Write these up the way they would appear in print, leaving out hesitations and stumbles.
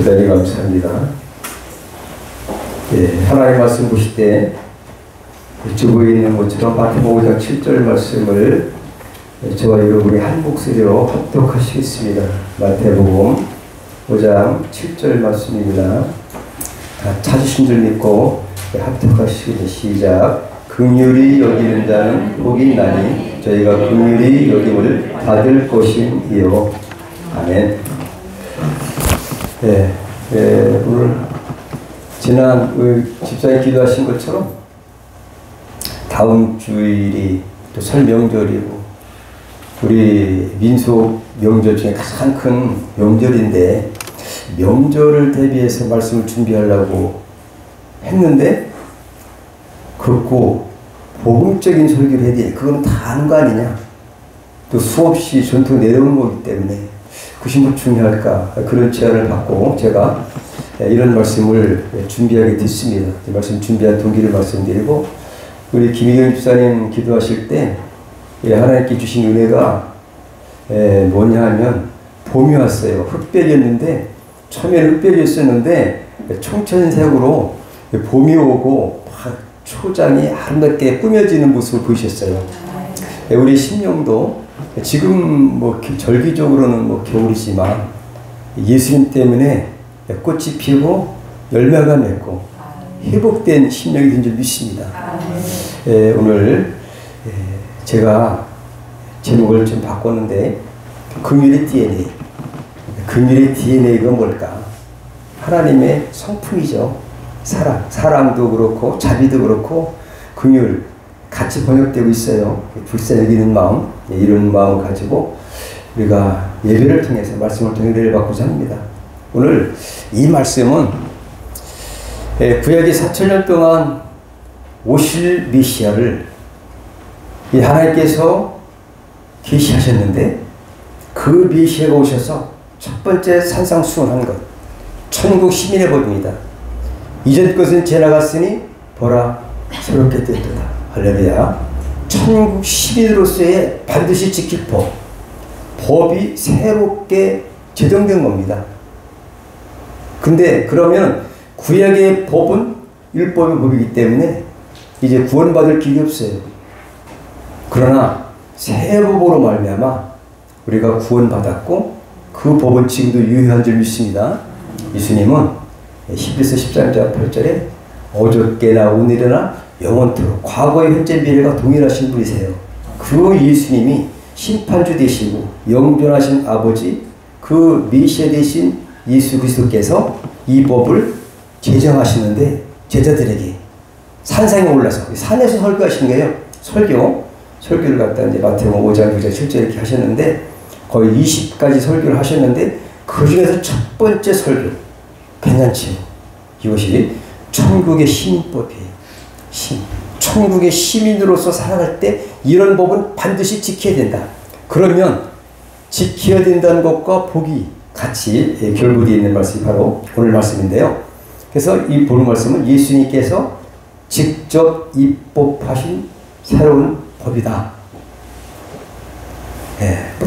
대단히 감사합니다. 예, 하나님 말씀 보실 때 주부에 있는 것처럼 마태복음 5장 7절 말씀을 저와 여러분이 한 목소리로 합독하시겠습니다. 마태복음 5장 7절 말씀입니다. 다 찾으신 줄 믿고 합독하시겠습니다. 시작. 긍휼히 여기는 자는 복이 있나니 저희가 긍휼히 여김을 받을 것임이요. 아멘. 네, 오늘 지난 집사님 기도하신 것처럼 다음 주일이 또 설 명절이고 우리 민속 명절 중에 가장 큰 명절인데 명절을 대비해서 말씀을 준비하려고 했는데 그렇고 복음적인 설교를 해야 돼. 그건 다 아는 거 아니냐. 또 수없이 전통 내려오는 거기 때문에 그것이 뭐 중요할까. 그런 제안을 받고 제가 이런 말씀을 준비하게 됐습니다. 이 말씀 준비한 동기를 말씀드리고 우리 김희경 집사님 기도하실 때 하나님께 주신 은혜가 뭐냐 하면 봄이 왔어요. 흑별이었는데 처음에는 흑별이었었는데 총천색으로 봄이 오고 초장이 아름답게 꾸며지는 모습을 보이셨어요. 우리 신령도 지금 뭐 절기적으로는 뭐 겨울이지만 예수님 때문에 꽃이 피고 열매가 맺고 회복된 심령이 된 줄 믿습니다. 오늘 제가 제목을 좀 바꿨는데 긍휼의 DNA. 긍휼의 DNA가 뭘까? 하나님의 성품이죠. 사랑도 그렇고 자비도 그렇고 긍휼 같이 번역되고 있어요. 불쌍히 여기는 마음, 이런 마음을 가지고 우리가 예배를 통해서 말씀을 통해 은혜를 받고자 합니다. 오늘 이 말씀은 구약의 4,000년 동안 오실 메시아를 하나님께서 계시하셨는데 그 메시아가 오셔서 첫 번째 산상수훈한 것, 천국 시민의 법입니다. 이전 것은 지나갔으니 보라 새롭게 되었도다. 할렐루야. 천국 시민으로서의 반드시 지킬 법이 새롭게 제정된 겁니다. 근데 그러면 구약의 법은 율법의 법이기 때문에 이제 구원받을 길이 없어요. 그러나 새 법으로 말미암아 우리가 구원받았고 그 법은 지금도 유효한 줄 믿습니다. 예수님은 히브리서 13장 8절에 어저께나 오늘이나 영원토록 과거의 현재 미래가 동일하신 분이세요. 그 예수님이 심판주 되시고 영존하신 아버지 그 메시아 되신 예수 그리스도께서 이 법을 제정하시는데 제자들에게 산상에 올라서 산에서 설교하시는 거예요. 설교를 갖다 이제 마태복음 5장 6절 7절 이렇게 하셨는데 거의 20가지 설교를 하셨는데 그 중에서 첫 번째 설교 괜찮지요. 이것이 천국의 시민법이에요. 천국의 시민으로서 살아갈 때 이런 법은 반드시 지켜야 된다. 그러면 지켜야 된다는 것과 복이 같이 결부되어 있는 말씀이 바로 오늘 말씀인데요. 그래서 이 본 말씀은 예수님께서 직접 입법하신 새로운 법이다.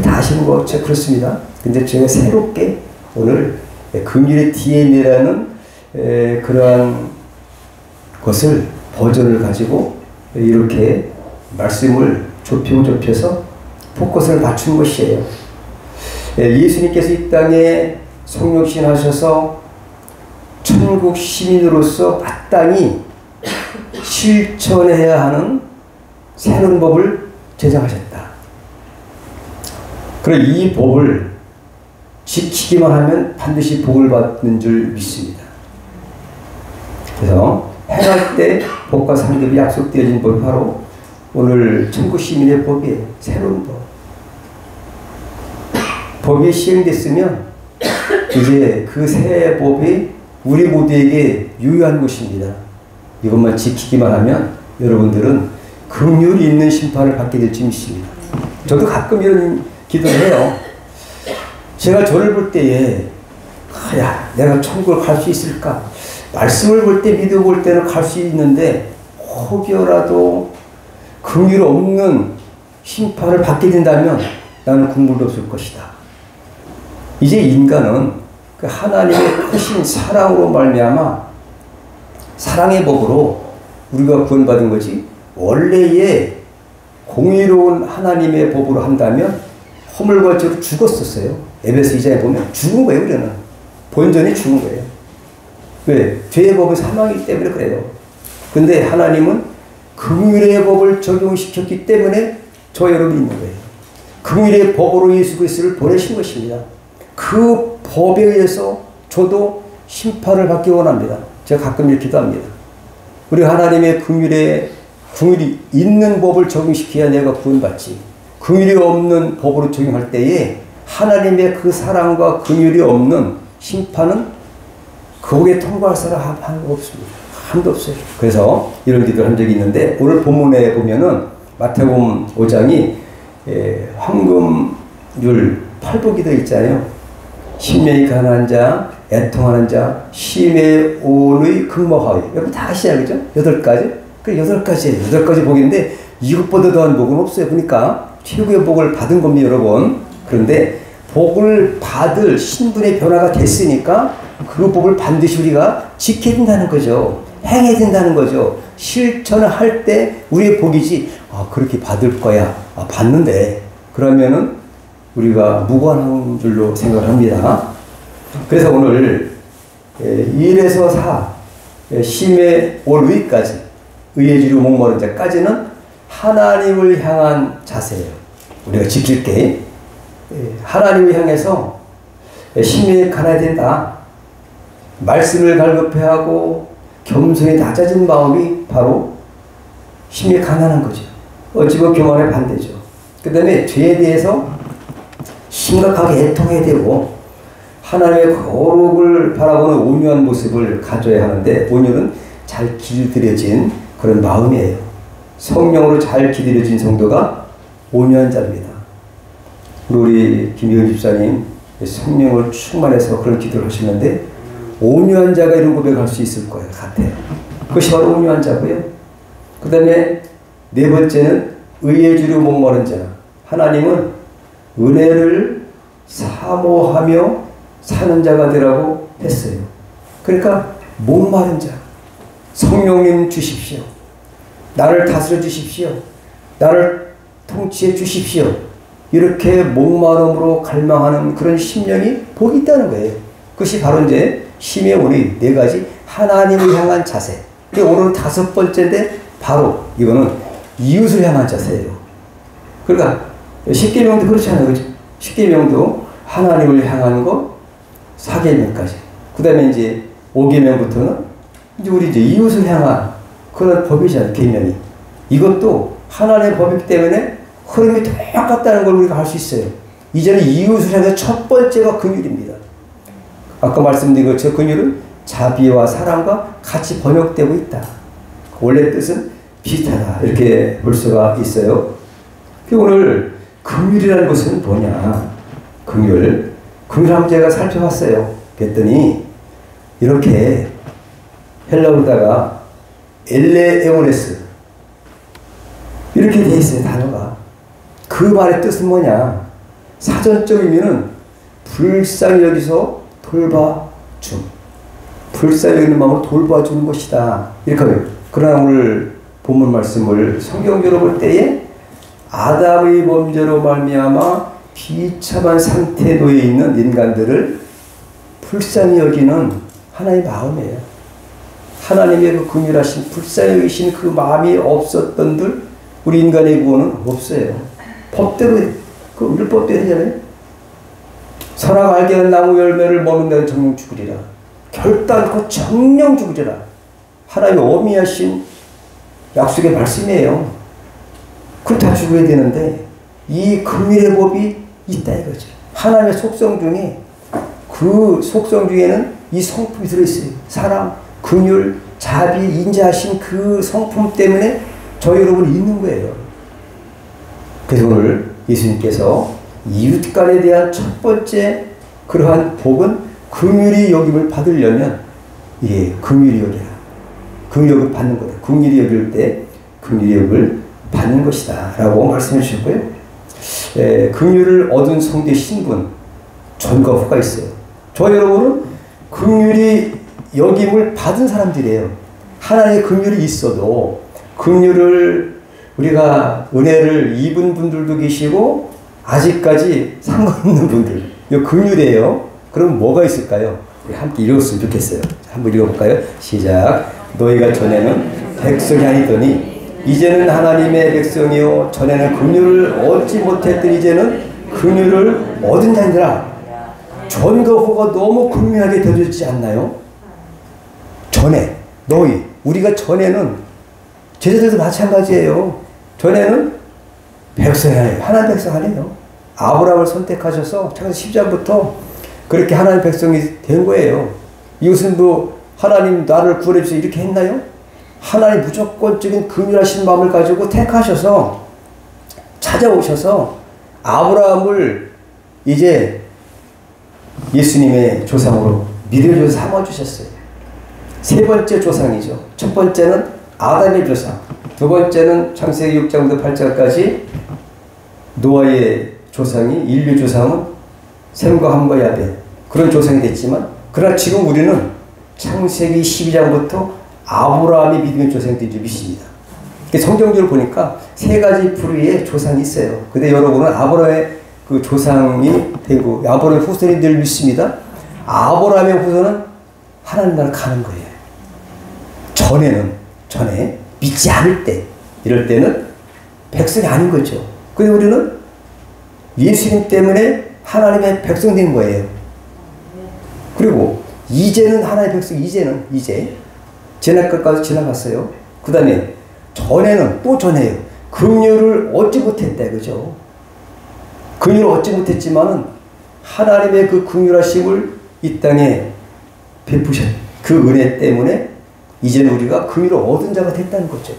다 아시는 거 그렇습니다. 근데 제가 새롭게 오늘 긍휼의 DNA라는 그러한 것을 버전을 가지고 이렇게 말씀을 좁혀서 포커스를 맞춘 것이에요. 예수님께서 이 땅에 성육신하셔서 천국 시민으로서 마땅히 실천해야 하는 새로운 법을 제정하셨다. 그리고 이 법을 지키기만 하면 반드시 복을 받는 줄 믿습니다. 그래서 행할 때 복과 상급이 약속되어진 법이 바로 오늘 천국 시민의 법이에요. 새로운 법. 법이 시행됐으면 이제 그 새 법이 우리 모두에게 유효한 것입니다. 이것만 지키기만 하면 여러분들은 긍휼이 있는 심판을 받게 될 줄 믿습니다. 저도 가끔 이런 기도를 해요. 제가 저를 볼 때에 내가 천국을 갈 수 있을까? 말씀을 볼 때 믿어 볼 때는 갈 수 있는데 혹여라도 긍휼 없는 심판을 받게 된다면 나는 국물도 없을 것이다. 이제 인간은 그 하나님의 크신 사랑으로 말미암아 사랑의 법으로 우리가 구원받은 거지, 원래의 공의로운 하나님의 법으로 한다면 허물과 죄로 죽었었어요. 에베소 2장에 보면 죽은 거예요. 우리는 본전이 죽은 거예요. 왜? 죄의 법은 사망이기 때문에 그래요. 근데 하나님은 긍휼의 법을 적용시켰기 때문에 저 여러분이 있는 거예요. 긍휼의 법으로 예수 그리스도를 보내신 것입니다. 그 법에 의해서 저도 심판을 받기 원합니다. 제가 가끔 이렇게 기도합니다. 우리 하나님의 긍휼이 있는 법을 적용시켜야 내가 구원받지, 긍휼이 없는 법으로 적용할 때에 하나님의 그 사랑과 긍휼이 없는 심판은 거기에 통과할 사람 한도 없습니다. 한도 없어요. 그래서 이런 기도를 한 적이 있는데, 오늘 본문에 보면은 마태복음 5장이 황금률 8복이 되어 있잖아요. 심령이 가난한 자, 애통하는 자, 심의 온의 극모하여. 여러분 다 아시잖아요. 그죠? 8가지? 그 8가지예요. 8가지 복인데 이것보다 더한 복은 없어요. 그러니까 최고의 복을 받은 겁니다, 여러분. 그런데 복을 받을 신분의 변화가 됐으니까 그 복을 반드시 우리가 지켜야 된다는 거죠. 행해야 된다는 거죠. 실천을 할 때 우리의 복이지, 그렇게 받을 거야. 받는데. 그러면은 우리가 무관한 줄로 생각을 합니다. 그래서 오늘 1에서 4, 심의 올 의까지, 의에 지르고 목마른 자까지는 하나님을 향한 자세예요. 우리가 지킬 게 하나님을 향해서 심령이 가난해야 된다. 말씀을 갈급해하고 겸손히 낮아진 마음이 바로 심령이 가난한 거죠. 어찌 보면 교만의 반대죠. 그 다음에 죄에 대해서 심각하게 애통해야 되고 하나님의 거룩을 바라보는 온유한 모습을 가져야 하는데, 온유는 잘 길들여진 그런 마음이에요. 성령으로 잘 길들여진 성도가 온유한 자입니다. 우리 김희은 집사님 성령을 충만해서 그런 기도를 하시는데, 온유한 자가 이런 고백을 할 수 있을 거예요. 같아요. 그것이 바로 온유한 자고요. 그 다음에 네 번째는 의에 주려 목마른 자. 하나님은 은혜를 사모하며 사는 자가 되라고 했어요. 그러니까 목마른 자, 성령님 주십시오. 나를 다스려 주십시오. 나를 통치해 주십시오. 이렇게 목마름으로 갈망하는 그런 심령이 복이 있다는 거예요. 그것이 바로 이제 심의 온의 4가지 하나님을 향한 자세. 오늘은 5번째인데 바로 이거는 이웃을 향한 자세예요. 그러니까 10계명도 그렇지 않아요. 그렇죠? 10계명도 하나님을 향한 거 4계명까지. 그 다음에 이제 5계명부터는 이제 우리 이제 이웃을 향한 그런 법이잖아요. 계명이. 이것도 하나님의 법이기 때문에 흐름이 똑같다는 걸 우리가 알 수 있어요. 이제는 이웃을 향해 첫 번째가 긍휼입니다. 아까 말씀드린 것처럼 긍휼은 자비와 사랑과 같이 번역되고 있다. 원래 뜻은 비슷하다. 이렇게 볼 수가 있어요. 오늘 긍휼이라는 것은 뭐냐? 긍휼 한번 제가 살펴봤어요. 그랬더니 이렇게 헬라어로다가 엘레에오네스 이렇게 돼 있어요. 단어가. 그 말의 뜻은 뭐냐? 사전적 의미는 불쌍히 여기서 돌봐줌. 불쌍히 여기는 마음으로 돌봐주는 것이다. 이렇게 하면. 그러나 오늘 본문 말씀을 성경적으로 볼 때에 아담의 범죄로 말미암아 비참한 상태에 놓여 있는 인간들을 불쌍히 여기는 하나님의 마음이에요. 하나님의 그 긍휼하신 불쌍히 여기신 그 마음이 없었던들 우리 인간의 구원은 없어요. 법대로 그 율법대로 되잖아요. 선악 알게 하는 나무 열매를 먹는다는 정령 죽으리라. 결단코 정령 죽으리라. 하나님의 어미하신 약속의 말씀이에요. 그럼 다 죽어야 되는데 이 긍휼의 법이 있다 이거죠. 하나님의 속성 중에 그 속성 중에는 이 성품이 들어있어요. 사랑, 긍휼, 자비, 인자하신 그 성품 때문에 저희 여러분이 있는 거예요. 그래서 오늘 예수님께서 이웃 간에 대한 첫 번째 그러한 복은 긍휼히 여김을 받으려면 이게 긍휼히 여기라. 긍휼히 여김을 받는 거다. 긍휼히 여길 때 긍휼히 여김을 받는 것이다 라고 말씀해 주셨고요. 긍휼을 얻은 성도의 신분 전과 후가 있어요. 저 여러분은 긍휼이 여김을 받은 사람들이에요. 하나님의 긍휼이 있어도 긍휼을 우리가 은혜를 입은 분들도 계시고 아직까지 상관없는 분들, 이거 긍휼이에요. 그럼 뭐가 있을까요? 우리 함께 읽었으면 좋겠어요. 한번 읽어볼까요? 시작. 너희가 전에는 백성이 아니더니 이제는 하나님의 백성이요 전에는 긍휼을 얻지 못했더니 이제는 긍휼을 얻은 자니라. 전과 후가 너무 극명하게 되어지지 않나요? 전에 너희 우리가 전에는 제자들도 마찬가지예요. 전에는 백성이 아니에요. 하나님 백성 아니에요. 아브라함을 선택하셔서 창세기 10장부터 그렇게 하나님 백성이 된 거예요. 이것은 뭐 하나님 나를 구원해 주세요 이렇게 했나요? 하나님 무조건적인 긍휼하신 마음을 가지고 택하셔서 찾아오셔서 아브라함을 이제 예수님의 조상으로 믿음의 조상 삼아주셨어요. 세 번째 조상이죠. 첫 번째는 아담의 조상, 두 번째는 창세기 6장부터 8장까지 노아의 조상이 인류 조상은 셈과 함과 야벳 그런 조상이 됐지만 그러나 지금 우리는 창세기 12장부터 아브라함이 믿음의 조상이 된 줄 믿습니다. 성경적으로 보니까 세 가지 부류의 조상이 있어요. 근데 여러분은 아브라함의 그 조상이 되고 아브라함의 후손이 늘 믿습니다. 아브라함의 후손은 하나님 나라를 가는 거예요. 전에 믿지 않을 때 이럴 때는 백성이 아닌 거죠. 근데 우리는 예수님 때문에 하나님의 백성 된 거예요. 그리고 이제는 하나님의 백성 이제 지난것까지 지나갔어요. 그 다음에 전에는 또 전에요. 긍휼을 얻지 못했다 그죠? 긍휼을 얻지 못했지만은 하나님의 그 긍휼하심을 이 땅에 베푸셨 그 은혜 때문에 이제는 우리가 긍휼을 얻은 자가 됐다는 거죠.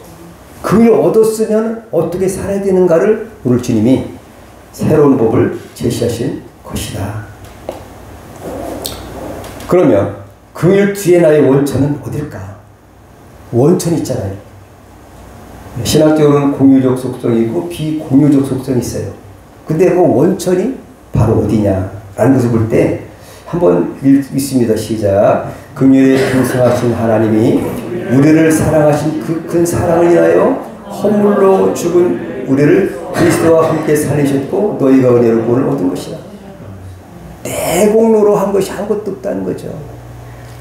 긍휼을 얻었으면 어떻게 살아야 되는가를 오늘 주님이 새로운 법을 제시하신 것이다. 그러면 긍휼 뒤에 나의 원천은 어딜까? 원천이 있잖아요. 신학적으로는 공유적 속성이고 비공유적 속성이 있어요. 근데 그 원천이 바로 어디냐라는 것을 볼 때 한번 읽습니다. 시작. 긍휼에 풍성하신 하나님이 우리를 사랑하신 그 큰 사랑을 인하여 허물로 죽은 우리를 그리스도와 함께 살리셨고 너희가 은혜로 구원을 얻은 것이다. 내 공로로 한 것이 아무것도 없다는 거죠.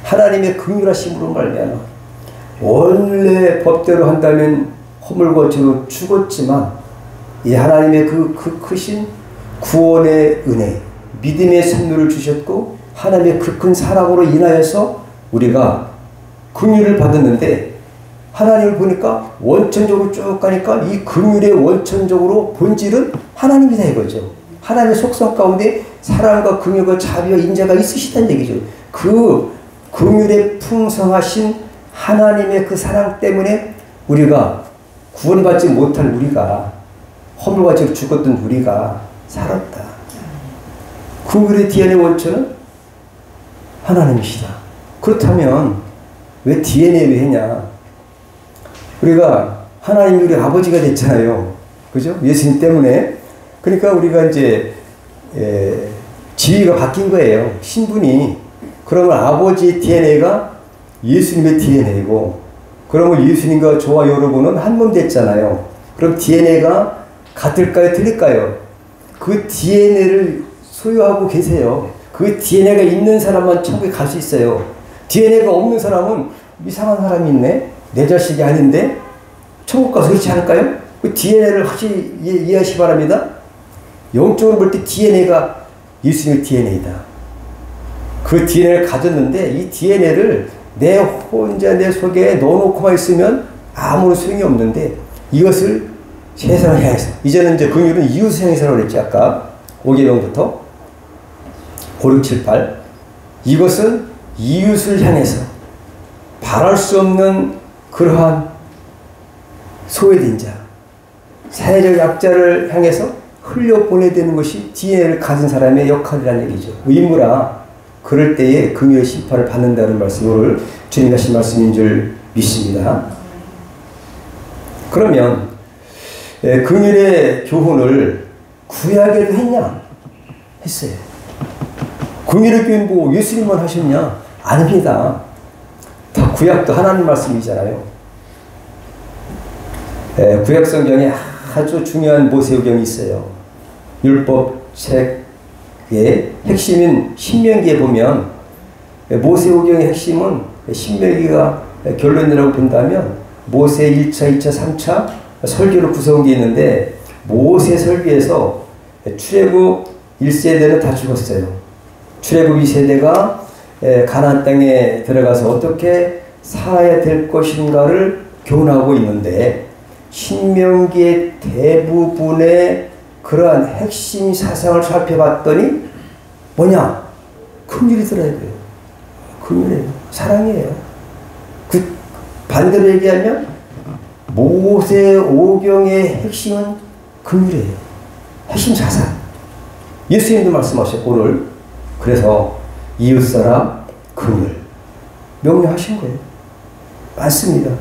하나님의 긍휼하심으로 말미암아 원래 법대로 한다면 허물과 죄로 죽었지만 이 하나님의 그 크신 구원의 은혜, 믿음의 선물을 주셨고 하나님의 그 큰 사랑으로 인하여서 우리가 긍휼을 받았는데 하나님을 보니까 원천적으로 쭉 가니까 이 긍휼의 원천적으로 본질은 하나님이다 이거죠. 하나님의 속성 가운데 사랑과 긍휼과 자비와 인자가 있으시다는 얘기죠. 그 긍휼에 풍성하신 하나님의 그 사랑 때문에 우리가 구원받지 못한 우리가 허물과 죄로 죽었던 우리가 살았다. 긍휼의 DNA 원천은 하나님이시다. 그렇다면 왜 DNA를 했냐? 우리가 하나님이 우리 아버지가 됐잖아요. 그죠? 예수님 때문에. 그러니까 우리가 이제 지위가 바뀐 거예요. 신분이. 그러면 아버지의 DNA가 예수님의 DNA고 그러면 예수님과 저와 여러분은 한 몸 됐잖아요. 그럼 DNA가 같을까요? 틀릴까요? 그 DNA를 소유하고 계세요. 그 DNA가 있는 사람만 천국에 갈 수 있어요. DNA가 없는 사람은 이상한 사람이 있네? 내 자식이 아닌데? 천국 가서 그렇지 않을까요? 그 DNA를 확실히 이해하시기 바랍니다. 영적으로 볼 때 DNA가 예수님의 DNA다. 그 DNA를 가졌는데 이 DNA를 내 혼자 내 속에 넣어놓고만 있으면 아무런 소용이 없는데 이것을 세상을 향해서 이제는 이제 긍휼은 이웃을 향해서라고 그랬지 아까 5계명부터 5, 6, 7, 8 이것은 이웃을 향해서 바랄 수 없는 그러한 소외된 자 사회적 약자를 향해서 흘려보내야 되는 것이 DNA를 가진 사람의 역할이라는 얘기죠. 의무라 그럴 때에 긍휼의 심판을 받는다는 말씀을 주님 하신 말씀인 줄 믿습니다. 그러면 긍휼의 교훈을 구약에도 했냐? 했어요. 긍휼의 교회는 뭐 예수님만 하셨냐? 아닙니다. 다 구약도 하나님 말씀이잖아요. 구약 성경에 아주 중요한 모세오경이 있어요. 율법책의 핵심인 신명기에 보면 모세오경의 핵심은 신명기가 결론이라고 본다면 모세 1차, 2차, 3차 설교를 구성한 게 있는데 모세 설교에서 출애굽 1세대는 다 죽었어요. 출애굽 2세대가 가나안 땅에 들어가서 어떻게 살아야 될 것인가를 교훈하고 있는데 신명기의 대부분의 그러한 핵심 사상을 살펴봤더니 뭐냐? 긍휼이더라 이거예요. 긍휼이에요. 사랑이에요. 그 반대로 얘기하면 모세오경의 핵심은 긍휼이에요. 핵심 사상. 예수님도 말씀하셨고 오늘 그래서 이웃사랑 긍휼 명령하신 거예요. 맞습니다.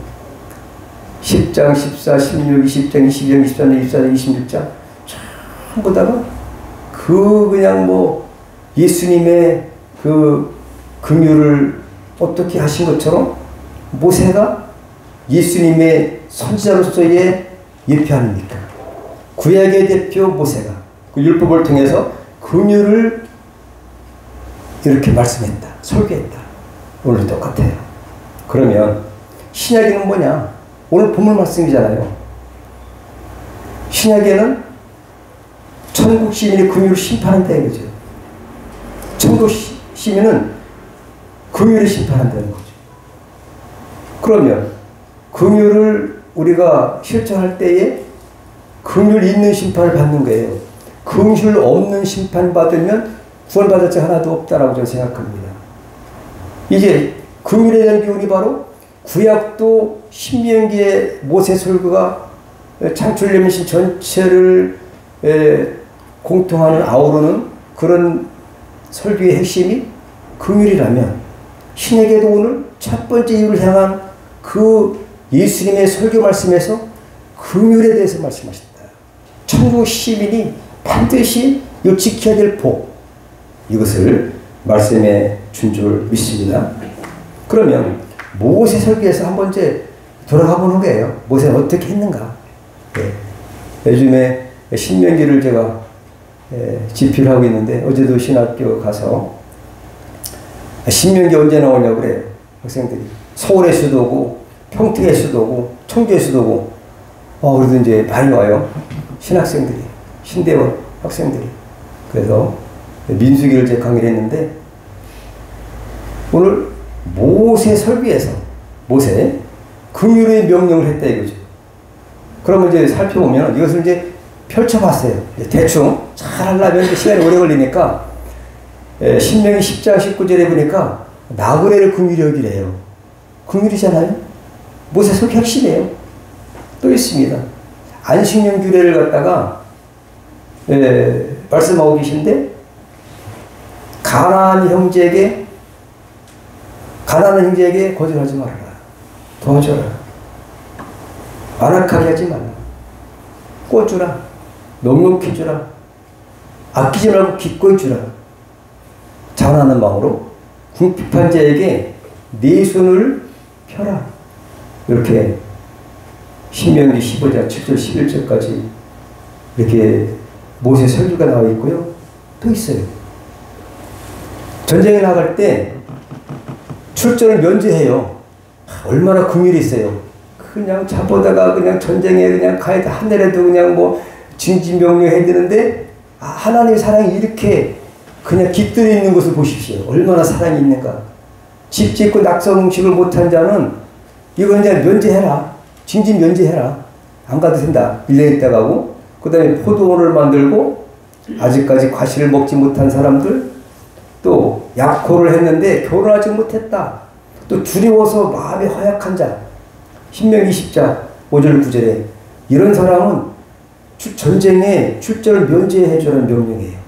10장, 14, 16, 20장, 22장, 23장, 24장, 26장 전부 다가 그냥 뭐 예수님의 그 긍휼을 어떻게 하신 것처럼 모세가 예수님의 선지자로서의 예표 아닙니까? 구약의 대표 모세가 그 율법을 통해서 긍휼을 이렇게 말씀했다. 설교했다. 오늘 똑같아요. 그러면 신약에는 뭐냐? 오늘 본문 말씀이잖아요. 신약에는 천국 시민이 긍휼을 심판한다 이거죠. 천국 시민은 긍휼을 심판한다는 거죠. 그러면 긍휼을 우리가 실천할 때에 긍휼 있는 심판을 받는 거예요. 긍휼 없는 심판 받으면 구원받을 자 하나도 없다라고 저는 생각합니다. 이게 긍휼에 대한 교훈이 바로 구약도 신명기의 모세 설교가 창출연신 전체를 공통하는 아우르는 그런 설교의 핵심이 긍휼이라면 신에게도 오늘 첫 번째 이유를 향한 그 예수님의 설교 말씀에서 긍휼에 대해서 말씀하셨다. 천국 시민이 반드시 이 지켜야 될 복 이것을 말씀해 준 줄 믿습니다. 그러면 모세 설교에서 한 번째 돌아가 보는 거예요. 모세는 어떻게 했는가. 요즘에 신명기를 제가 집필을 하고 있는데 어제도 신학교 가서 신명기 언제 나오냐고 그래요. 학생들이. 서울에서도 오고 평택에서도 오고 청주에서도 오고 그래도 이제 많이 와요. 신학생들이. 신대원 학생들이. 그래서 민수기를 제가 강의를 했는데 오늘 모세 설교에서 모세 긍휼의 명령을 했다 이거죠. 그러면 이제 살펴보면 이것을 이제 펼쳐봤어요. 대충 잘 하려면 시간이 오래 걸리니까 신명기 10장 19절에 보니까 나그네를 긍휼히 여기래요. 긍휼이잖아요. 모세 설교 핵심이에요. 또 있습니다. 안식년 규례를 갖다가 말씀하고 계신데 가난한 형제에게 거절하지 말아라. 도와줘라. 완악하게 하지 말라. 꿔주라. 넉넉히 주라. 아끼지 말고 기꺼이 주라. 자원하는 마음으로 궁핍한 자에게 네 손을 펴라. 이렇게 신명기 15장 7절 11절까지 이렇게 모세 설교가 나와 있고요. 또 있어요. 전쟁에 나갈 때 출전을 면제해요. 얼마나 긍휼이 있어요. 그냥 잡아다가 그냥 전쟁에 그냥 가야 돼. 하늘에도 그냥 뭐 징징병령해야 되는데 하나님의 사랑이 이렇게 그냥 깃들어 있는 것을 보십시오. 얼마나 사랑이 있는가. 집 짓고 낙성 음식을 못한 자는 이거 이제 면제해라. 징징 면제해라. 안 가도 된다. 1년 있다 가고 그 다음에 포도원을 만들고 아직까지 과실을 먹지 못한 사람들 또 약혼을 했는데 결혼하지 못했다. 또 두려워서 마음이 허약한 자 신명기 10장 5절 9절에 이런 사람은 전쟁에 출전을 면제해 주라는 명령이에요.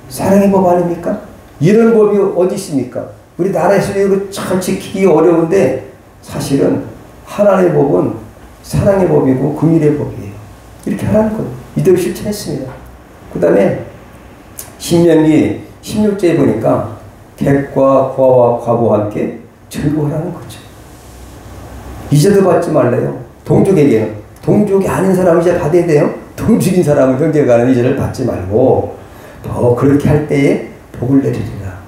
사랑의 법 아닙니까? 이런 법이 어디 있습니까? 우리 나라에서 이거 잘 지키기 어려운데 사실은 하나님의 법은 사랑의 법이고 긍휼의 법이에요. 이렇게 하라는 거예요. 이대로 실천했습니다. 그 다음에 신명기 16절에 보니까 객과 고아와 과부와 함께 즐거워하라는 거죠. 이제도 받지 말래요. 동족에게는. 동족이 아닌 사람은 이제 받아야 돼요. 동족인 사람은 형제간의 이제를 받지 말고 더 그렇게 할 때에 복을 내리리라.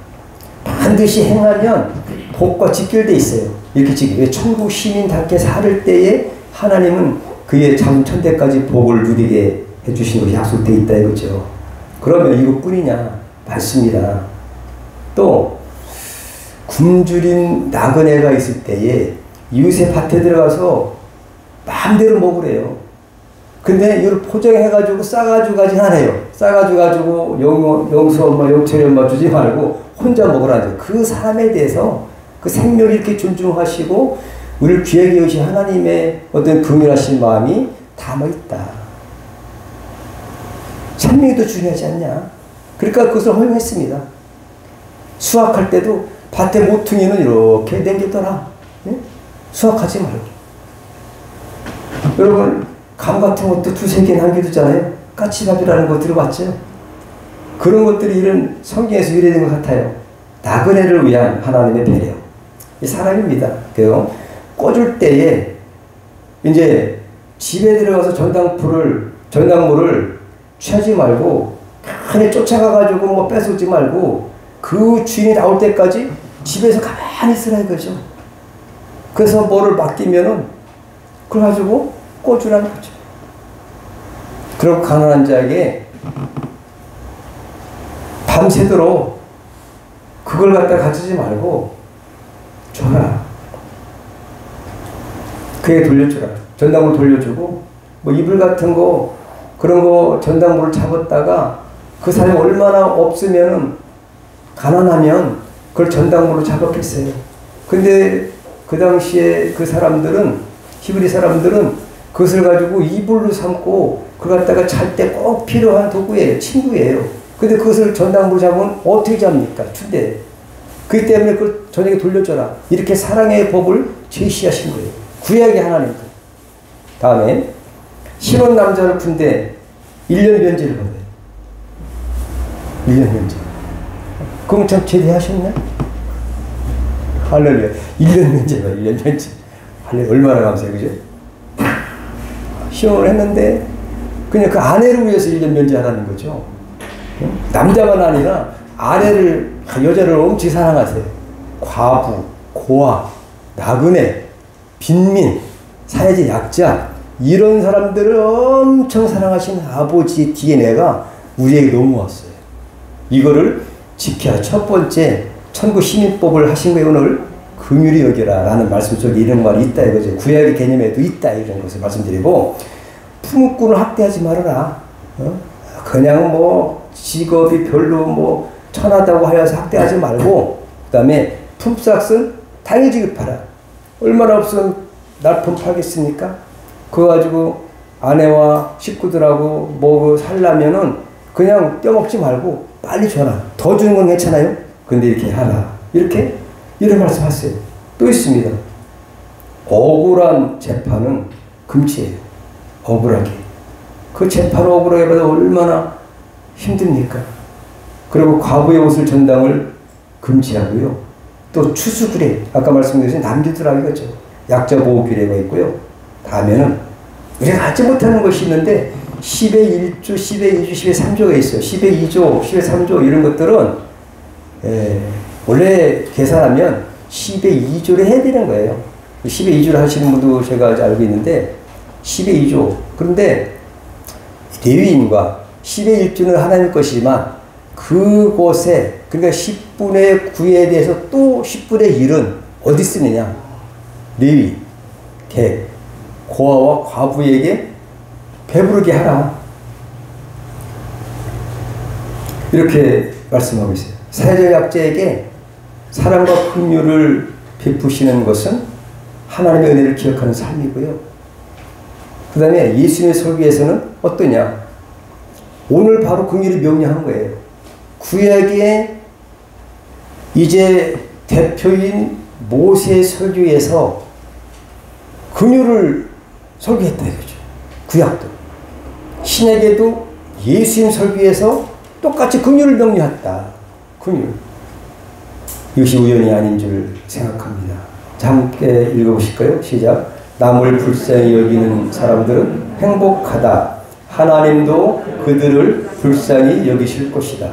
반드시 행하면 복과 직결되어 있어요. 이렇게 지금 천국 시민답게 살 때에 하나님은 그의 천대까지 복을 누리게 해주시는 것이 약속되어 있다 이거죠. 그러면 이것뿐이냐? 맞습니다. 또 굶주린 나그네가 있을 때에 이웃의 밭에 들어가서 마음대로 먹으래요. 근데 이걸 포장해가지고 싸가지고 가진 않아요. 싸가지고 영수 엄마, 영철이 엄마 주지 말고 혼자 먹으라는 그 사람에 대해서 그 생명을 이렇게 존중하시고 우리를 귀하게 여기신 하나님의 어떤 긍휼하신 마음이 담아있다. 생명이 더 중요하지 않냐. 그러니까 그것을 허용했습니다. 수확할 때도 밭에 모퉁이는 이렇게 남겼더라. 예? 수확하지 말고. 여러분 감 같은 것도 두세 개 남겨두잖아요. 까치밥이라는 거 들어봤죠? 그런 것들이 이런 성경에서 유래된 것 같아요. 나그네를 위한 하나님의 배려. 이 사람입니다. 그래요. 꽂을 때에 이제 집에 들어가서 전당물을 취하지 말고 가만히 쫓아가가지고 뭐 뺏어오지 말고 그 주인이 나올 때까지 집에서 가만히 있으라 이거죠. 그래서 뭐를 맡기면은 그걸 가지고 꽂으라는 거죠. 그리고 가난한 자에게 밤새도록 그걸 갖다 가지지 말고 줘라. 그에 돌려주라. 전당물 돌려주고 뭐 이불 같은 거 그런 거 전당물을 잡았다가 그 사람이 얼마나 없으면은 가난하면 그걸 전당물로 잡았겠어요. 근데 그 당시에 그 사람들은 히브리 사람들은 그것을 가지고 이불로 삼고 그걸 갖다가 잘 때 꼭 필요한 도구예요. 친구예요. 근데 그것을 전당물로 잡으면 어떻게 잡니까? 춘대. 그렇기 때문에 그걸 저녁에 돌려줘라. 이렇게 사랑의 법을 제시하신 거예요. 구약의 하나님. 다음에 신혼 남자를 푼데 1년 면제를 받아요. 1년 면제. 그럼 참 제대하셨네? 할렐루야. 1년 면제가 1년 면제. 할렐루야. 얼마나 감사해요. 그죠? 신혼을 했는데 그냥 그 아내를 위해서 1년 면제하라는 거죠. 남자만 아니라 아내를, 여자를 엄청 사랑하세요. 과부, 고아, 나그네, 빈민, 사회적 약자 이런 사람들을 엄청 사랑하시는 아버지의 DNA가 우리에게 넘어왔어요. 이거를 지켜야 첫 번째 천국 시민법을 하신 거예요. 오늘 긍휼히 여겨라 라는 말씀 속에 이런 말이 있다 이거죠. 구약의 개념에도 있다 이런 것을 말씀드리고 품꾼을 학대하지 말아라. 그냥 뭐 직업이 별로 뭐 천하다고 하여서 학대하지 말고 그 다음에 품삯은 당일 지급하라. 얼마나 없으면 날품 팔겠습니까? 그거 가지고 아내와 식구들하고 뭐 살려면은 그냥 떼먹지 말고 빨리 줘라. 더 주는 건 괜찮아요? 근데 이렇게 하라. 이렇게 이런 말씀 하세요. 또 있습니다. 억울한 재판은 금지예요. 억울하게. 그 재판을 억울하게 받아 얼마나 힘듭니까? 그리고 과부의 옷을 전당을 금지하고요. 또 추수구례, 아까 말씀드린 남기더라 이거죠. 약자 보호 규례가 있고요. 다음에는 우리가 알지 못하는 것이 있는데 10의 1조, 10의 2조, 10의 3조가 있어요. 10의 2조, 10의 3조 이런 것들은 원래 계산하면 10의 2조를 해야 되는 거예요. 10의 2조를 하시는 분도 제가 알고 있는데 10의 2조. 그런데 레위인과 10의 1조는 하나님 것이지만 그곳에 그러니까 10분의 9에 대해서 또 10분의 1은 어디 쓰느냐? 레위, 객, 고아와 과부에게 배부르게 하라. 이렇게 말씀하고 있어요. 사회적 약자에게 사랑과 긍휼을 베푸시는 것은 하나님의 은혜를 기억하는 삶이고요. 그 다음에 예수님의 설교에서는 어떠냐? 오늘 바로 긍휼이 명령한 거예요. 구약의 이제 대표인 모세의 설교에서 긍휼을 설교했다 이거죠. 구약도. 신약에도 예수님 설교에서 똑같이 긍휼을 명령했다. 긍휼. 이것이 우연이 아닌 줄 생각합니다. 자, 함께 읽어보실까요? 시작. 남을 불쌍히 여기는 사람들은 행복하다. 하나님도 그들을 불쌍히 여기실 것이다.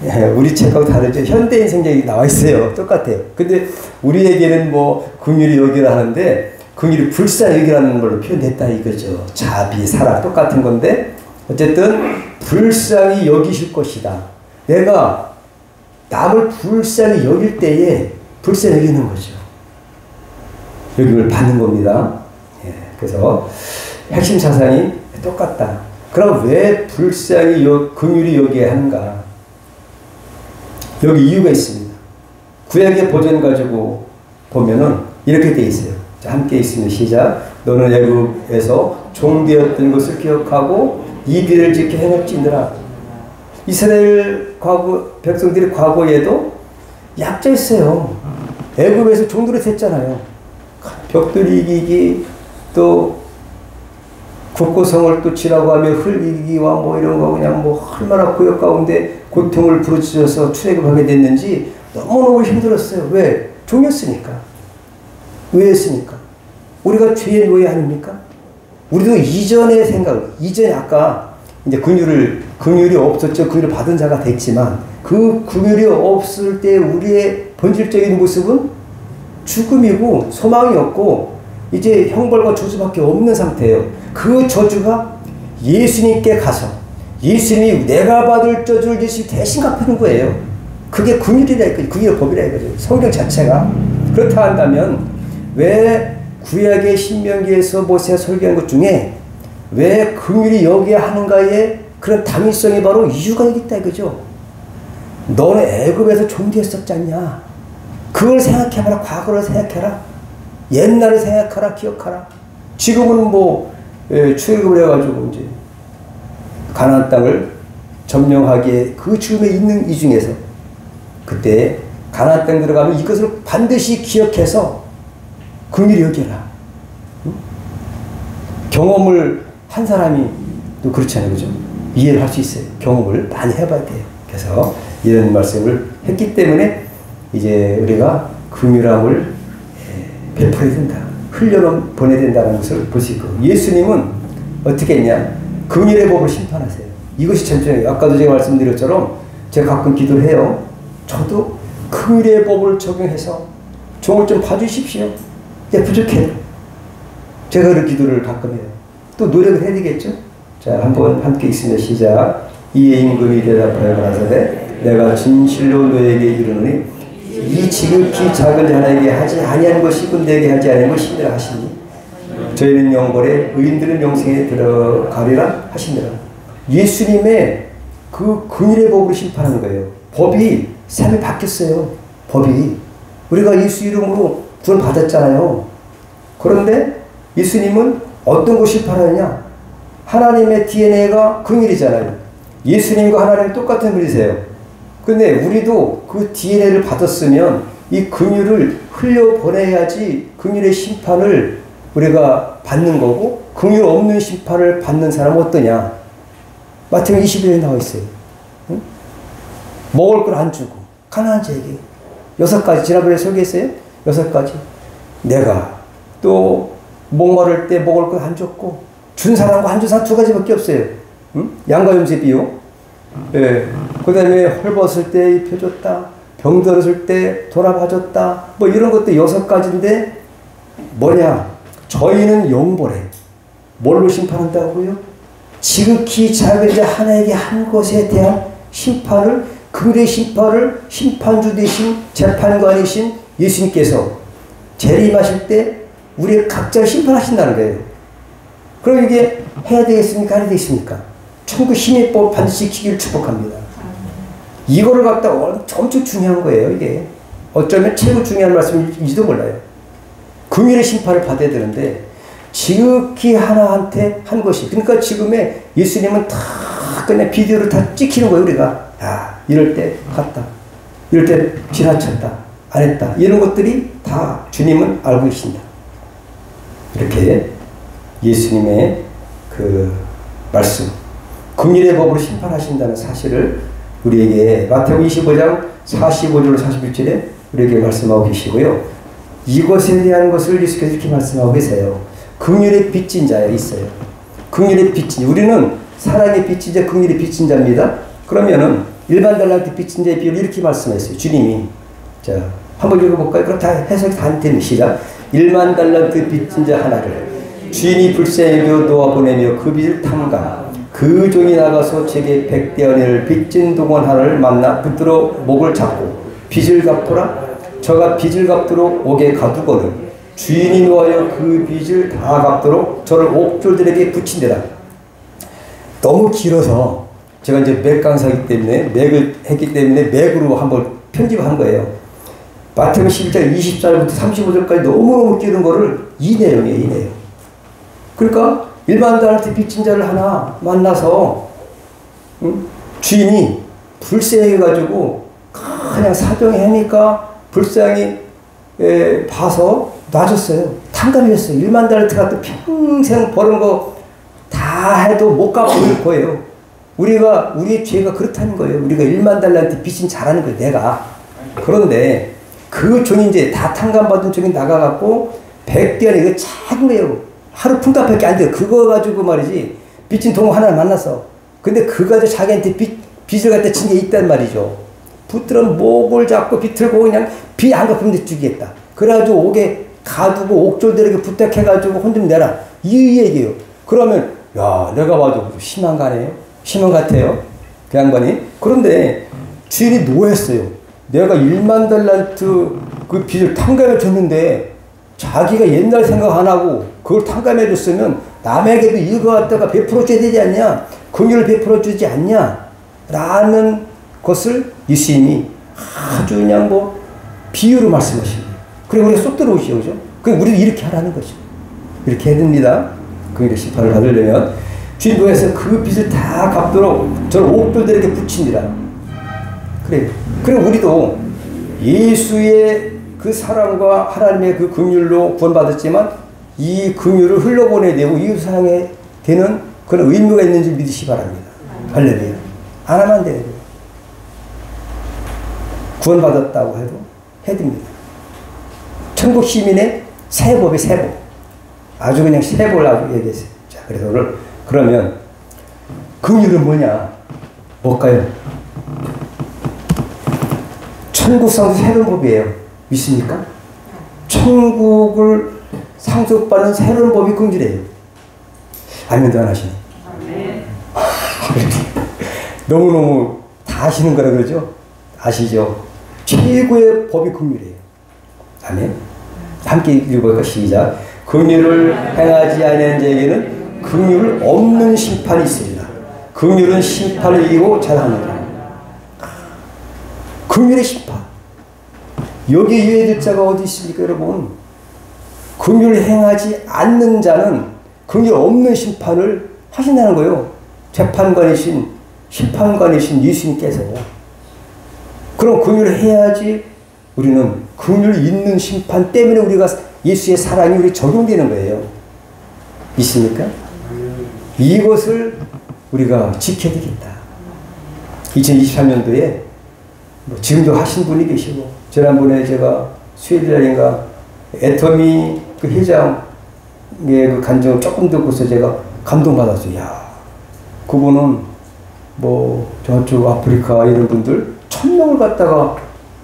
예, 우리 책하고 다르죠. 현대인 성경이 나와 있어요. 똑같아요. 근데 우리에게는 뭐 긍휼히 여기라 하는데 긍휼히 불쌍히 여기라는 걸로 표현됐다 이거죠. 자비, 사랑 똑같은 건데 어쨌든 불쌍히 여기실 것이다. 내가 남을 불쌍히 여길 때에 불쌍히 여기는 거죠. 여김을 받는 겁니다. 예, 그래서 핵심 사상이 똑같다. 그럼 왜 불쌍히 긍휼히 여기야 하는가? 여기 이유가 있습니다. 구약의 버전 가지고 보면은 이렇게 돼 있어요. 자, 함께 있으면 시작. 너는 애굽에서 종되었던 것을 기억하고 이 비를 지켜 행할지니라. 이스라엘 백성들이 과거에도 약자였어요. 애굽에서 종들이 됐잖아요. 벽돌이 이기기, 또 국고성을 또 지라고 하며 흘리기와 뭐 이런 거 그냥 뭐 얼마나 고역 가운데 고통을 부르짖어서 출애굽을 하게 됐는지 너무너무 힘들었어요. 왜? 종이었으니까. 왜였으니까? 우리가 죄의 노예 아닙니까? 우리도 이전의 생각, 이전에 아까 이제 긍휼이 없었죠. 긍휼을 받은 자가 됐지만 그 긍휼이 없을 때 우리의 본질적인 모습은 죽음이고 소망이 없고 이제 형벌과 저주밖에 없는 상태예요. 그 저주가 예수님께 가서 예수님이 내가 받을 저주를 예수님이 대신 갚는 거예요. 그게 긍휼이라 이거죠. 긍휼의 법이라 이거죠. 성경 자체가. 그렇다 한다면 왜 구약의 신명기에서 모세가 설교한 것 중에 왜 긍휼히 여겨야 하는가에 그런 당위성이 바로 이유가 여기 있다 이거죠. 너는 애굽에서 종되었었지 않냐. 그걸 생각해봐라. 과거를 생각해라. 옛날을 생각하라. 기억하라. 지금은 뭐 출애굽을 해가지고 이제 가나안 땅을 점령하기에 그 즈음에 있는 이 중에서 그때 가나안 땅 들어가면 이것을 반드시 기억해서 긍휼히 여겨라. 응? 경험을 한 사람이 또 그렇잖아요. 그죠? 이해를 할 수 있어요. 경험을 많이 해봐야 돼요. 그래서 이런 말씀을 했기 때문에 이제 우리가 긍휼함을 베풀어야 된다. 흘려보내야 된다는 것을 볼 수 있고 예수님은 어떻게 했냐? 긍휼의 법을 심판하세요. 이것이 전쟁이에요. 아까도 제가 말씀드렸처럼 제가 가끔 기도를 해요. 저도 긍휼의 법을 적용해서 종을 좀 봐주십시오. 부족해요. 제가 그런 기도를 가끔 해요. 또 노력을 해야 되겠죠? 자, 한번 함께 있으면 시작. 이에 임금이 대답하여 가라사대 내가 진실로 너에게 이르노니 이 지극히 작은 자에게 하지 아니한 것이 내게 하지 아니한 것이니라 하시니 저희는 영벌에 의인들은 영생에 들어가리라 하시니라. 예수님의 그 긍휼의 법으로 심판하는 거예요. 법이 삶이 바뀌었어요. 법이 우리가 예수 이름으로 구원 받았잖아요. 그런데 예수님은 어떤 걸 심판하느냐? 하나님의 DNA가 긍휼이잖아요. 예수님과 하나님 똑같은 분이세요. 근데 우리도 그 DNA를 받았으면 이 긍휼을 흘려보내야지 긍휼의 심판을 우리가 받는 거고 긍휼 없는 심판을 받는 사람은 어떠냐? 마태복음 21장에 나와 있어요. 응? 먹을 걸 안 주고 가난한 자에게 6가지 지난번에 설교했어요? 6가지 내가 또 목마를 때 먹을 걸 안 줬고 준 사람과 안 준 사람 2가지밖에 없어요. 응? 양과 염소의 비유. 예. 그 다음에 헐벗을 때 입혀줬다. 병들었을 때 돌아봐줬다. 뭐 이런 것도 6가지인데 뭐냐? 저희는 영벌에 뭘로 심판한다고요? 지극히 작은 자 하나에게 한 것에 대한 심판을 긍휼의 심판을 심판주 되신 재판관이신 예수님께서 재림하실 때 우리 각자를 심판하신다는 거예요. 그럼 이게 해야 되겠습니까? 안 해야 되겠습니까? 천국 힘의 법 반드시 지키기를 축복합니다. 이거를 갖다 엄청 중요한 거예요. 이게 어쩌면 최고 중요한 말씀일지도 몰라요. 긍휼의 심판을 받아야 되는데 지극히 하나한테 한 것이 그러니까 지금의 예수님은 다 그냥 비디오를 다 찍히는 거예요. 우리가 야 이럴 때 갔다 이럴 때 지나쳤다 안 했다 이런 것들이 다 주님은 알고 계신다. 이렇게 예수님의 그 말씀 긍휼의 법으로 심판하신다는 사실을 우리에게 마태복음 25장 45절 46절에 우리에게 말씀하고 계시고요. 이것에 대한 것을 예수께서 이렇게 말씀하고 계세요. 긍휼의 빚진 자에 있어요. 긍휼의 빚진, 우리는 사랑의 빚진 자, 긍휼의 빚진 자입니다. 그러면은 일반 달란트 빚진 자의 비율을 이렇게 말씀했어요. 주님이. 자, 한번 읽어볼까요? 그럼 다 해석이 다 안 되는 시작. 1만 달란트 빚진 자 하나를 주인이 불쌍히 여겨 놓아보내며 그 빚을 탕감. 그 종이 나가서 제게 100데나리온을 빚진 동원 하나를 만나 붙들어 목을 잡고 빚을 갚으라. 저가 빚을 갚도록 옥에 가두거든 주인이 놓아여 그 빚을 다 갚도록 저를 옥졸들에게 붙인대라. 너무 길어서 제가 이제 맥 강사이기 때문에 맥을 했기 때문에 맥으로 한번 편집한 거예요. 마태복음 11장 20절부터 35절까지 너무너무 길은 거를 이 내용이에요. 이 내용. 그러니까 일반 달란트 빚진 자를 하나 만나서 주인이 불쌍해가지고 그냥 사정이 하니까 불쌍히 봐서 놔줬어요. 탕감이었어요. 1만 달란트 같은 평생 버는 거 다 해도 못 갚을 거예요. 우리의 죄가 그렇다는 거예요. 우리가 1만 달란트 빚진 자라는 거예요. 내가. 그런데 그 종이 이제 다 탕감받은 종이 나가갖고 100데나리온, 이거 작은 거예요. 하루 품값밖에 안 돼요. 그거 가지고 말이지 빚진 동무 하나를 만났어. 근데 그거 가지고 자기한테 빚을 갖다 진 게 있단 말이죠. 붙들어 목을 잡고 비틀고 그냥 빚 안 갚으면 주겠다. 그래가지고 옥에 가두고 옥졸들에게 부탁해가지고 혼 좀 내라. 이 얘기예요. 그러면 야, 내가 봐도 심한 가네요. 심한 같아요. 그 양반이. 그런데 주인이 노했어요. 내가 1만 달란트 그 빚을 탕감해 줬는데 자기가 옛날 생각 안 하고 그걸 탕감해 줬으면 남에게도 이거 갖다가 베풀어 줘야 되지 않냐? 긍휼을 베풀어 주지 않냐? 라는 것을 예수님이 아주 그냥 뭐 비유로 말씀하시는 거예요. 그리고 우리가 쏙 들어오시죠. 그죠? 그럼 우리도 이렇게 하라는 거죠. 이렇게 해야 됩니다. 긍휼의 심판을 받으려면 주인 노해서 그 빚을 다 갚도록 저를 옥졸들에게 붙이니라. 그래. 그리고 우리도 예수의 그 사랑과 하나님의 그 긍휼로 구원받았지만 이 긍휼을 흘러보내야 되고 이웃사랑에 되는 그런 의무가 있는 줄 믿으시 바랍니다. 할렐루야. 안 하면 안 돼요. 구원받았다고 해도 해야 됩니다. 천국 시민의 새 법이 새 법. 아주 그냥 새 법을 아주 얘기했어요. 자, 그래서 오늘 그러면 긍휼은 뭐냐? 뭘까요? 천국 상수 새로운 법이에요. 믿습니까? 천국을 상속받는 새로운 법이 긍휼이에요. 아멘도 안 하시네. 너무너무 다 아시는 거라 그러죠? 아시죠? 최고의 법이 긍휼이에요. 아멘. 함께 읽어볼까? 시작. 긍휼을 행하지 않은 자에게는 긍휼 없는 심판이 있습니다. 긍휼은 심판을 이기고 자라느니라. 긍휼의 심판. 여기 유예될 자가 어디 있습니까, 여러분? 긍휼을 행하지 않는 자는 긍휼 없는 심판을 하신다는 거예요. 재판관이신, 심판관이신 예수님께서. 그럼 긍휼을 해야지 우리는 긍휼 있는 심판 때문에 우리가 예수의 사랑이 우리 적용되는 거예요. 있습니까? 이것을 우리가 지켜야 되겠다. 2023년도에 뭐 지금도 하신 분이 계시고 지난번에 제가 스웨덴인가 애터미 그 회장의 그 간증을 조금 듣고서 제가 감동받았어요. 야, 그분은 뭐 저쪽 아프리카 이런 분들 1000명을 갖다가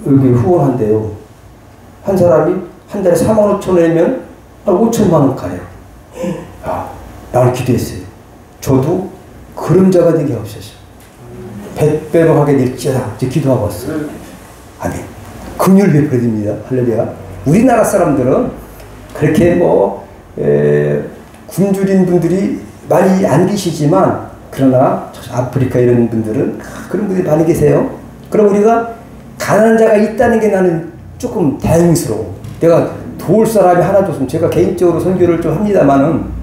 여기 후원한대요. 한 사람이 한 달에 45,000원이면 5천만 원 가요. 야, 나는 기도했어요. 저도 그런 자가 되게 없었어요. 100배로 하게 될지어다. 이제 기도하고 왔어요. 아멘. 긍휼 베풀어야 됩니다. 할렐루야. 우리나라 사람들은 그렇게 뭐 굶주린 분들이 많이 안 계시지만 그러나 아프리카 이런 분들은 그런 분들이 많이 계세요. 그럼 우리가 가난한 자가 있다는 게 나는 조금 다행스러워. 내가 도울 사람이 하나도 없으면 제가 개인적으로 선교를 좀 합니다만은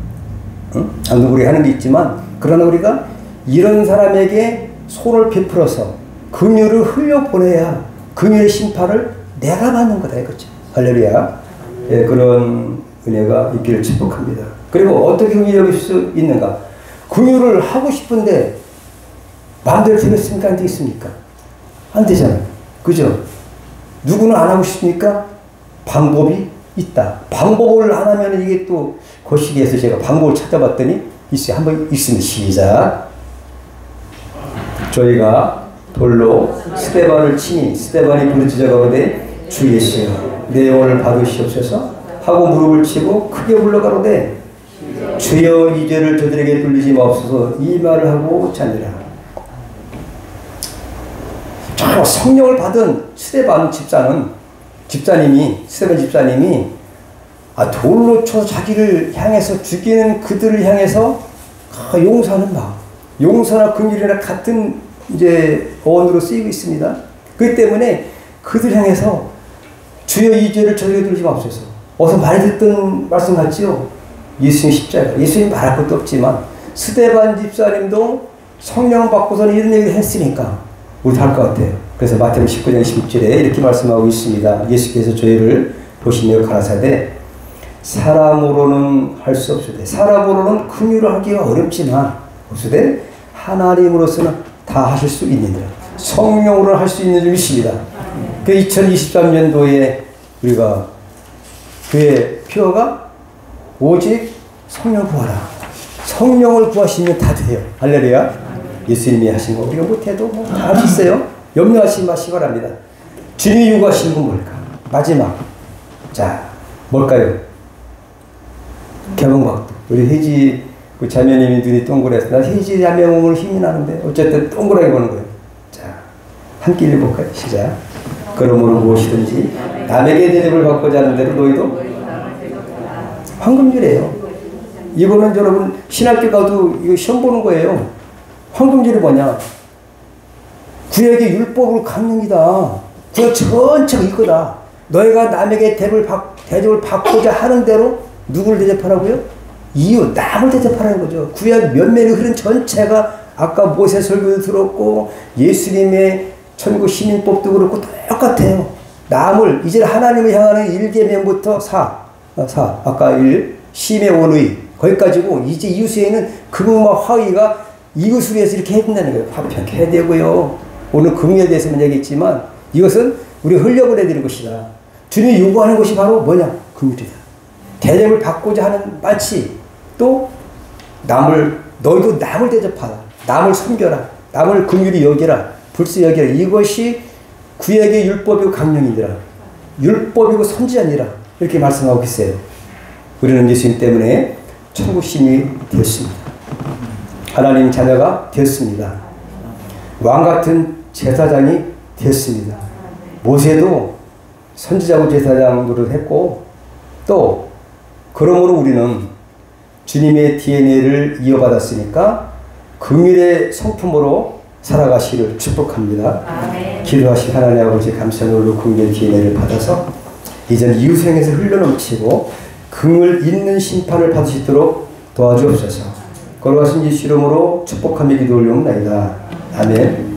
안동구리 하는 게 있지만 그러나 우리가 이런 사람에게 손을 베풀어서 긍휼을 흘려보내야 긍휼의 심판을 내가 받는 거다 이거죠. 할렐루야. 예, 그런 은혜가 있기를 축복합니다. 그리고 어떻게 긍휼히 여길 수 있는가? 긍휼을 하고 싶은데 마음대로 되겠습니까? 안 되겠습니까? 안 되잖아요. 그죠? 누구는 안 하고 싶습니까? 방법이 있다. 방법을 안 하면 이게 또 거시기에서 제가 방법을 찾아봤더니 있어요. 한번 읽습니다. 시작. 저희가 돌로 스데반을 치니 스데반이 부르짖어 가로되 주 예수여 내 영혼을 받으시옵소서 하고 무릎을 치고 크게 불러가로되 주여 이 죄를 저들에게 돌리지 마옵소서 이 말을 하고 자니라. 저 성령을 받은 스데반 집사님이 돌로 쳐서 자기를 향해서 죽이는 그들을 향해서 용서하는 마음, 용서나 긍휼이나 같은 이제 어원으로 쓰이고 있습니다. 그렇기 때문에 그들 향해서 주여 이 죄를 저들에게 돌리지 마옵소서. 어서 많이 듣던 말씀 같지요? 예수님 십자가. 예수님 말할 것도 없지만 스데반 집사님도 성령 받고서는 이런 얘기를 했으니까 우리도 할 것 같아요. 그래서 마태복음 19장 16절에 이렇게 말씀하고 있습니다. 예수께서 저희를 보시며 가라사대 사람으로는 할 수 없으되 사람으로는 긍휼을 하기가 어렵지만 없으되 하나님으로서는 다 하실 수 있느니라. 성령으로는 할 수 있는 줄 믿습니다. 그 2023년도에 우리가 그의 표어가 오직 성령 구하라. 성령을 구하시면 다 돼요. 할렐루야. 예수님이 하신 거 우리가 못해도 다 할 수 있어요. 염려하지 마시기 바랍니다. 주님이 요구하시는 건 뭘까? 마지막. 자, 뭘까요? 개봉박도. 우리 혜지 그 자매님이 눈이 동그래서 나 혜지 자매 몸으로 힘이 나는데 어쨌든 동그랗게 보는 거예요. 자, 함께 읽어볼까요? 시작. 그러므로 무엇이든지 남에게 대접을 받고자 하는 대로 너희도 황금줄이에요. 이거는 여러분 신학교 가도 이거 시험 보는 거예요. 황금줄이 뭐냐? 구약의 율법으로 강령이다. 구약 전체가 이거다. 너희가 남에게 대접을 받고자 하는 대로 누구를 대접하라고요? 이웃, 남을 대접하라는 거죠. 구약 면면이 흐른 전체가 아까 모세 설교도 들었고 예수님의 천국 시민법도 그렇고 똑같아요. 남을 이제 하나님을 향하는 1계명부터 4 아까 1 심의 원의 거기까지고 이제 이웃에는 극과 화의가 이웃을 위해서 이렇게 해야 된다는 거예요. 화평케 해야 되고요. 오늘 긍휼에 대해서만 얘기했지만 이것은 우리 흘려보내야 되는 것이다. 주님이 요구하는 것이 바로 뭐냐? 긍휼이다. 대접을 받고자 하는 마치 또 너희도 남을 대접하라. 남을 섬겨라. 남을 긍휼히 여기라. 불쌍히 여기라. 이것이 구약의 율법이고 강령이니라. 율법이고 선지자니라. 이렇게 말씀하고 계세요. 우리는 예수님 때문에 천국 시민이 되었습니다. 하나님 자녀가 되었습니다. 왕같은 제사장이 되었습니다. 모세도 선지자고 제사장 노릇했고 또 그러므로 우리는 주님의 DNA를 이어받았으니까 긍휼의 성품으로 살아가시를 축복합니다. 아멘. 기도하신 하나님 아버지 감사로 긍휼의 DNA를 받아서 이전 이웃행에서 흘러넘치고 긍휼 있는 심판을 받으시도록 도와주옵소서. 걸어가신 예수 이름으로 축복하며 기도 올려옵나이다. 아멘.